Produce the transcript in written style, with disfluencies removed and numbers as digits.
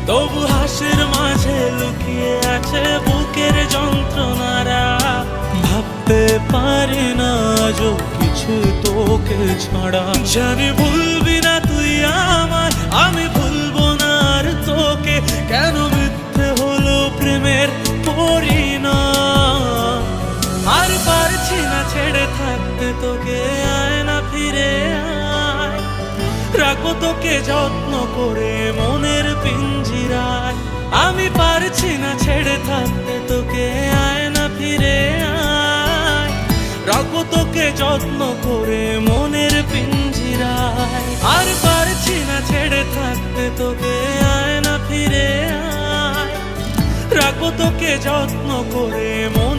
তবু হাসির মাঝে লুকিয়ে আছে বুকের যন্ত্রণারা। ভাবতে পারি না আজও কিছু তোকে ছাড়া। জানি ভুলবি না তুই আমায়, আমি ভুলবো না আর তোকে। কেন মিথ্যে হলো প্রেমের পরিণাম। আর পারছি না ছেড়ে থাকতে তোকে, আয় না ফিরে আয়। রাখবো তোকে যত্ন করে মনের পিঞ্জিরায়। আমি পারছি না ছেড়ে থাকতে তোকে, আয় না ফিরে আয়। রাখবো তোকে যত্ন করে মনের পিঞ্জিরায়। আর পারছি না ছেড়ে থাকতে তোকে, আয় না ফিরে আয়। রাখবো তোকে যত্ন করে মনের